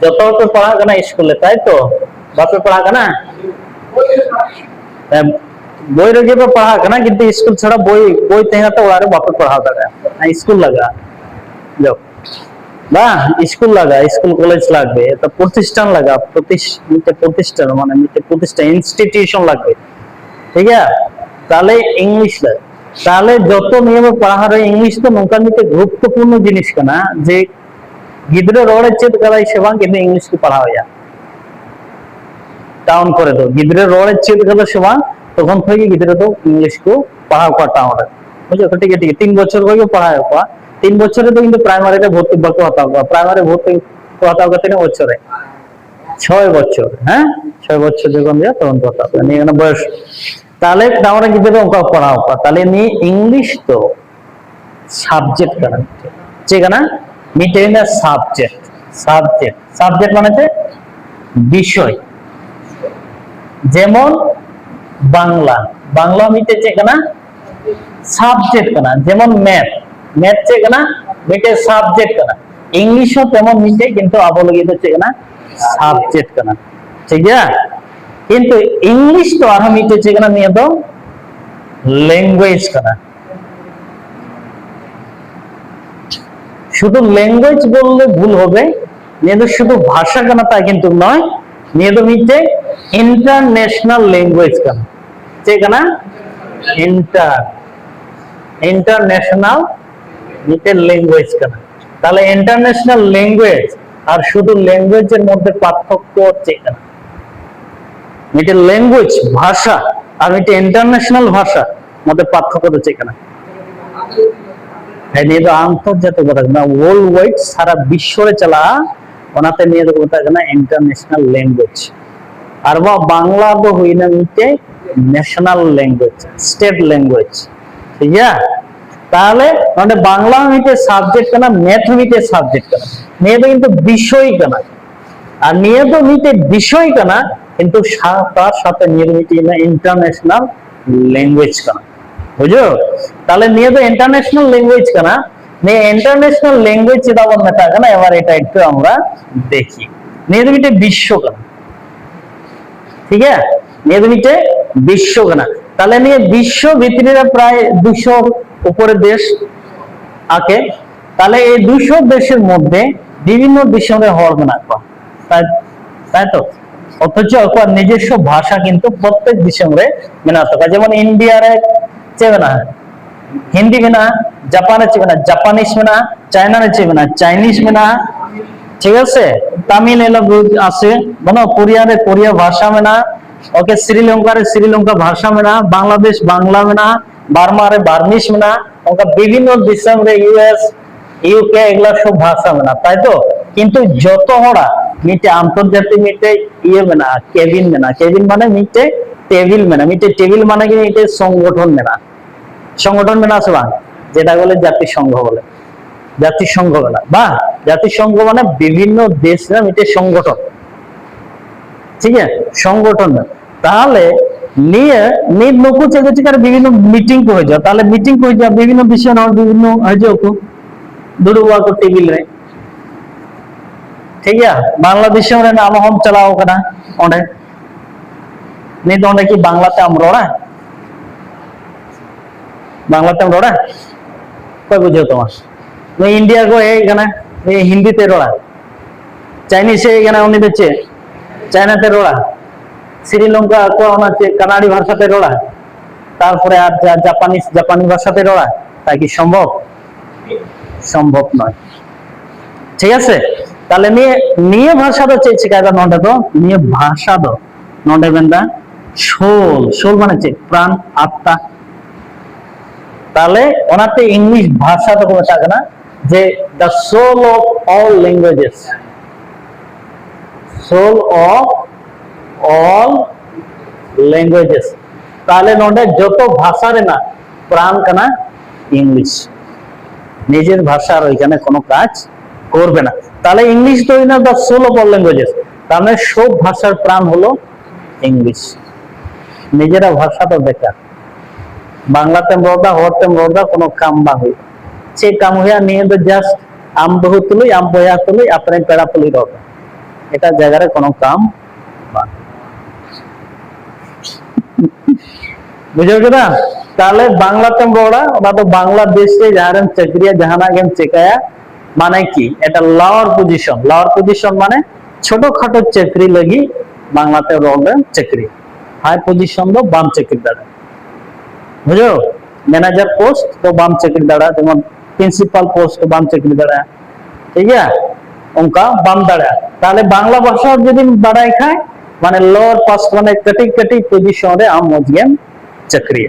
যত पे पढ़ा करना स्कूले ताई तो बापे पढ़ा करना বই রেখে পড়া কেনা কিন্তু স্কুল ছাড়া বই বই তেনা তো ওরা বাপে পড়া দাঁড়া স্কুল লাগা যাও বা স্কুল লাগা স্কুল কলেজ লাগবে তো প্রতিষ্ঠান লাগা প্রতিষ্ঠান মানে প্রতিষ্ঠান ইনস্টিটিউশন লাগবে ঠিক আছে তাহলে ইংলিশ লাগে তাহলে যত নিয়মে পড়া হয় ইংলিশ তো নৌকা নিতে গুরুত্বপূর্ণ জিনিস কেনা যে गिद्रे रोड़े चेत कराई से बांग कितने इंग्लिश को पढ़ा हुआ टाउन करे तो गिद्रे रोड़े चेत करा से बांग तो कौन थे कि गिद्रे तो इंग्लिश को पढ़ा हुआ टाउन है मुझे ठीक है 3 बच्चों को भी पढ़ाया हुआ 3 बच्चों तो इनको प्राइमरी का भर्ती बको होता होगा प्राइमरी भर्ती को होता होगा 3 बच्चों है 6 बच्चों हैं 6 बच्चों जो कौन दिया तो उनको होता है नहीं ना बस ताले टाउन गिद्रे तो उनका पढ़ा हुआ ताले नहीं इंग्लिश तो सब्जेक्ट करना ठीक है ना মিটেই না সাবজেক্ট সাবজেক্ট সাবজেক্ট মানে বিষয় যেমন বাংলা বাংলা মিটেছে কেনা সাবজেক্ট কেনা যেমন ম্যাথ ম্যাথ চে কেনা মিটে সাবজেক্ট কেনা ইংলিশও তেমন মিটে কিন্তু অবলগিত হচ্ছে কেনা সাবজেক্ট কেনা ঠিক আছে কিন্তু ইংলিশ তো আর মিটেছে কেনা নিয়ে তো ল্যাঙ্গুয়েজ কেনা শুধু ল্যাঙ্গুয়েজ বললে ভুল হবে নিয়ে তো শুধু ভাষা কেনা তা কিন্তু নয় নিয়ে তো মিটে ইন্টারন্যাশনাল ল্যাঙ্গুয়েজ কেনা ঠিক না ইন্টারন্যাশনাল মিটে ল্যাঙ্গুয়েজ কেনা তাহলে ইন্টারন্যাশনাল ল্যাঙ্গুয়েজ আর শুধু ল্যাঙ্গুয়েজের মধ্যে পার্থক্য হচ্ছে কেনা মিটে ল্যাঙ্গুয়েজ ভাষা আর মিটে ইন্টারন্যাশনাল ভাষা মধ্যে পার্থক্য হচ্ছে কেনা আন্তর্জাতিক ওয়ার্ল্ড ওয়াইড সারা বিশ্বরে চলা ওনাতে নিয়ে ইন্টারন্যাশনাল ল্যাঙ্গুয়েজ আর বাংলা তো হই না মিটে ন্যাশনাল ল্যাঙ্গুয়েজ স্টেট ল্যাঙ্গুয়েজ ঠিক আছে তাহলে মানে বাংলা মিটে সাবজেক্ট কেনা ম্যাথ মিটে সাবজেক্ট কেনা নিয়ে তো কিন্তু বিষয় কেনা আর নিয়ে তো মিটে বিষয় কেনা কিন্তু তার সাথে নিয়ে মিটে ইন্টারন্যাশনাল ল্যাঙ্গুয়েজ কেনা বুঝো তাহলে নিয়ে তো ইন্টারন্যাশনাল ল্যাঙ্গুয়েজ কেনা নিয়ে ইন্টারন্যাশনাল ল্যাঙ্গুয়েজ যেটা বলতে থাকে না এবার এটা একটু আমরা দেখি নিয়ে তো মিটে বিশ্ব কেনা ঠিক আছে নিয়ে তো মিটে বিশ্ব কেনা তাহলে নিয়ে বিশ্ব ভিতরে প্রায় 200 উপরে দেশ আছে তাহলে এই 200 দেশের মধ্যে বিভিন্ন দেশের হওয়ার কেনা তাই তো অথচ নিজস্ব ভাষা কিন্তু প্রত্যেক দেশের মেনা থাকে যেমন ইন্ডিয়ার চেনা হিন্দি মেনা জাপানে চেনা জাপানিজ মেনা চায়নার চেনা চাইনিজ মেনা ঠিক আছে তামিল এলাকা আছে মানে কোরিয়ারে কোরিয়া ভাষা মেনা ওকে শ্রীলঙ্কারে শ্রীলঙ্কা ভাষা মেনা বাংলাদেশ বাংলা মেনা বার্মারে বার্মিজ মেনা ওকে বিভিন্ন দেশের ইউএস ইউকে এগুলা সব ভাষা মেনা তাই তো কিন্তু যত হড়া মিটে আন্তর্জাতিক মিটে ইয়ে মেনা কেবিন মানে মিটে টেবিল মেনা মিটে টেবিল মানে কি মিটে সংগঠন মেনা আছে বাং যেটা বলে জাতিসংঘ বলে জাতিসংঘ মেনা বা জাতিসংঘ মানে বিভিন্ন দেশ না মিটে সংগঠন ঠিক আছে সংগঠন তাহলে নিয়ে নিজ নকু চেকার বিভিন্ন মিটিং হয়ে যাও তাহলে মিটিং হয়ে যাও বিভিন্ন বিষয় না বিভিন্ন হয়ে যাও দুড়ুয়া को টেবিল রে ठीक है बांग्लादेश में नाम हम चलाओ कना ओंडे नहीं तो ओंडे की बांग्लाते हम रोड़ा बांग्लाते हम रोड़ा कोई बुझे तो मैं इंडिया को है कना ये हिंदी ते रोड़ा चाइनीज है कना उन्हीं बच्चे चाइना ते रोड़ा श्रीलंका को ओना चे कनाडी भाषा ते रोड़ा तारपरे আর জাপানি ভাষাতে রড়া তা কি সম্ভব নয় ঠিক আছে তাহলে নিয়ে ভাষা তো চেয়েছে কায়দা নন্ডে তো নিয়ে ভাষা তো নন্ডে বেন্দা সোল মানে প্রাণ আত্মা তাহলে ওনাতে ইংলিশ ভাষা তো কোনো থাকে না যে the soul of all languages soul of all languages তাহলে নন্ডে যত ভাষারে না প্রাণ কানা ইংলিশ নিজের ভাষার ওইখানে কোনো কাজ করবে না তাহলে ইংলিশ তো না the soul of all languages তাহলে সব ভাষার প্রাণ হলো ইংলিশ নিজেরা ভাষা তো বেকার বাংলাতে মরদা হরতে মরদা কোনো কাম বা হই সে কাম হইয়া নিয়ে তো জাস্ট আম বহু তুলি আম বয়া তুলি আপনি পেড়া তুলি রবে এটা জায়গায় কোনো কাম বুঝে না। তাহলে বাংলাতে বড়া ওটা তো বাংলাদেশে যাহারেন চাকরিয়া জাহানা গেম চেকায়া মানে কি এটা লোয়ার পজিশন মানে ছোটখাটো চাকরি লাগি বাংলাতে বলবেন চাকরি। হাই পজিশন তো বাম চাকরি দাঁড়া বুঝো। ম্যানেজার পোস্ট তো বাম চাকরি दाड़ा যেমন প্রিন্সিপাল পোস্ট तो বাম চাকরি दाड़ा ठीक है उनका बाम दाड़ा। তাহলে বাংলা ভাষা যদি বাড়াই খায় মানে লোয়ার পাস মানে कटी कटी पोजीशन रे आम मजगेम चाकरी